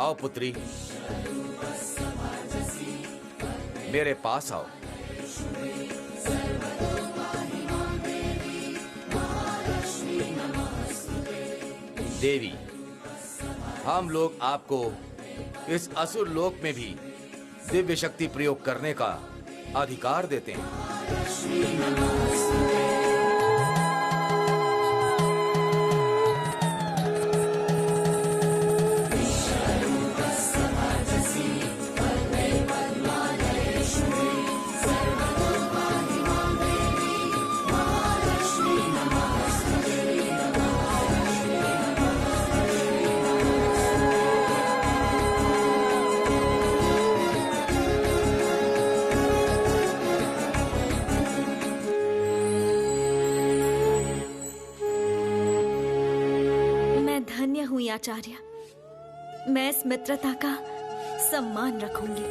आओ पुत्री, मेरे पास आओ। देवी, हम लोग आपको इस असुर लोक में भी दिव्य शक्ति प्रयोग करने का अधिकार देते हैं। आचार्य, मैं इस मित्रता का सम्मान रखूंगी।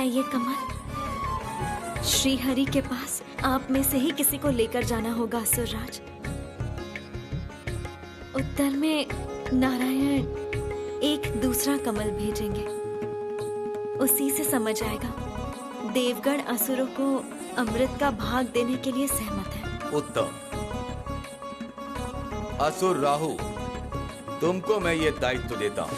ये कमल श्री हरि के पास आप में से ही किसी को लेकर जाना होगा असुरराज। उत्तर में नारायण एक दूसरा कमल भेजेंगे, उसी से समझ आएगा देवगण असुरों को अमृत का भाग देने के लिए सहमत है। उत्तम। असुर राहु, तुमको मैं ये दायित्व देता हूं।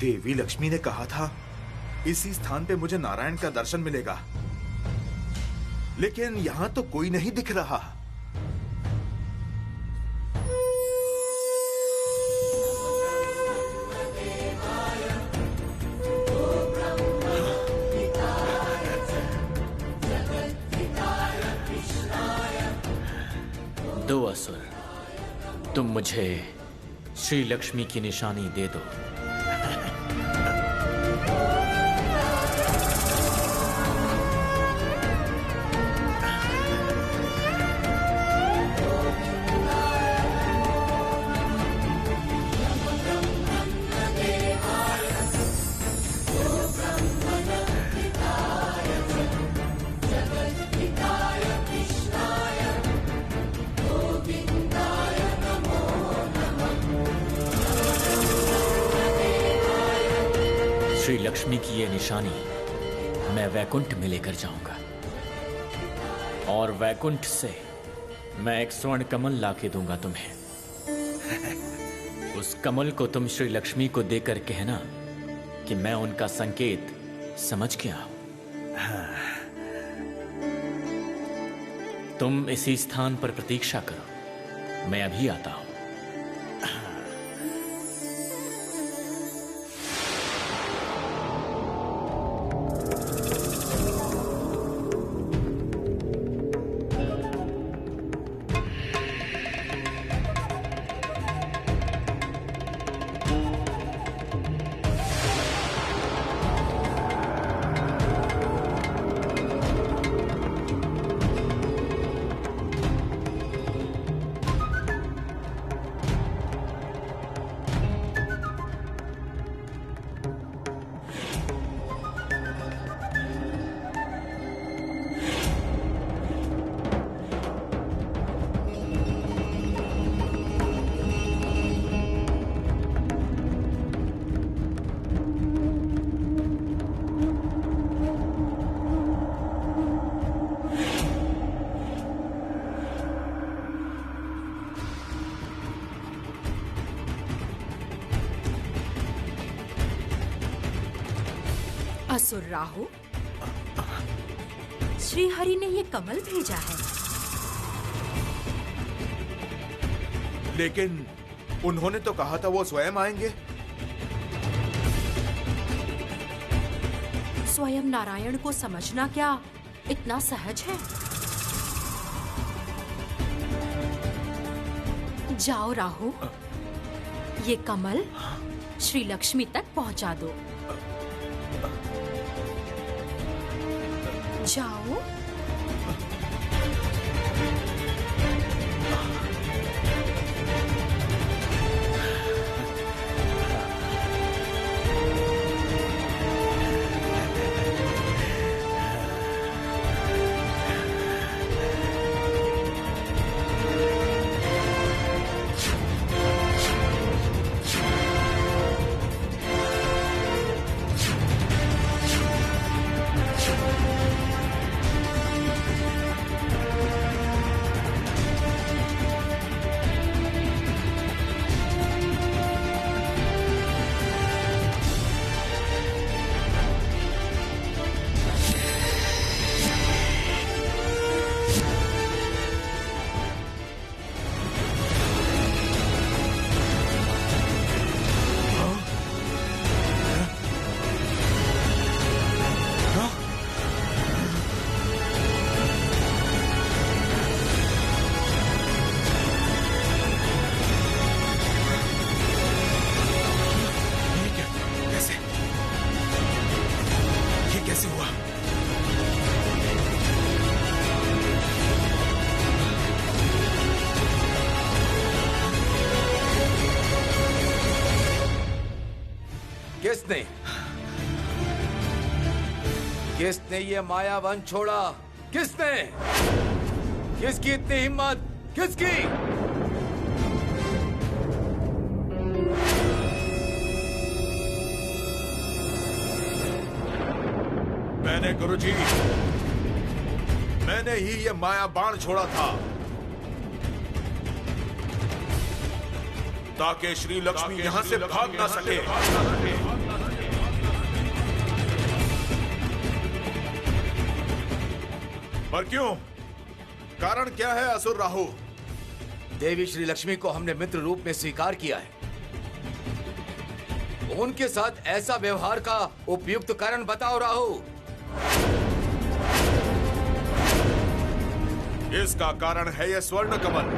देवी लक्ष्मी ने कहा था इसी स्थान पे मुझे नारायण का दर्शन मिलेगा, लेकिन यहां तो कोई नहीं दिख रहा। दो असुर, तुम मुझे श्री लक्ष्मी की निशानी दे दो। श्री लक्ष्मी की ये निशानी मैं वैकुंठ में लेकर जाऊंगा और वैकुंठ से मैं एक स्वर्ण कमल लाके दूंगा तुम्हें। उस कमल को तुम श्री लक्ष्मी को देकर कहना कि मैं उनका संकेत समझ गया हूं। तुम इसी स्थान पर प्रतीक्षा करो, मैं अभी आता हूं। असुर राहु, श्री हरि ने ये कमल भेजा है। लेकिन उन्होंने तो कहा था वो स्वयं आएंगे। स्वयं नारायण को समझना क्या इतना सहज है? जाओ राहु, ये कमल श्री लक्ष्मी तक पहुंचा दो। जाओ। किसने ये मायावन छोड़ा? किसने? किसकी इतनी हिम्मत? किसकी? मैंने गुरुजी, मैंने ही ये माया बाण छोड़ा था ताकि श्री लक्ष्मी यहां से भाग ना सके। पर क्यों? कारण क्या है असुर राहु? देवी श्री लक्ष्मी को हमने मित्र रूप में स्वीकार किया है। उनके साथ ऐसा व्यवहार का उपयुक्त कारण बताओ राहु। इसका कारण है यह स्वर्ण कमल।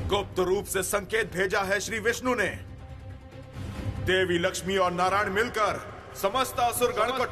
गुप्त रूप से संकेत भेजा है श्री विष्णु ने। देवी लक्ष्मी और नारायण मिलकर समस्त असुर गण को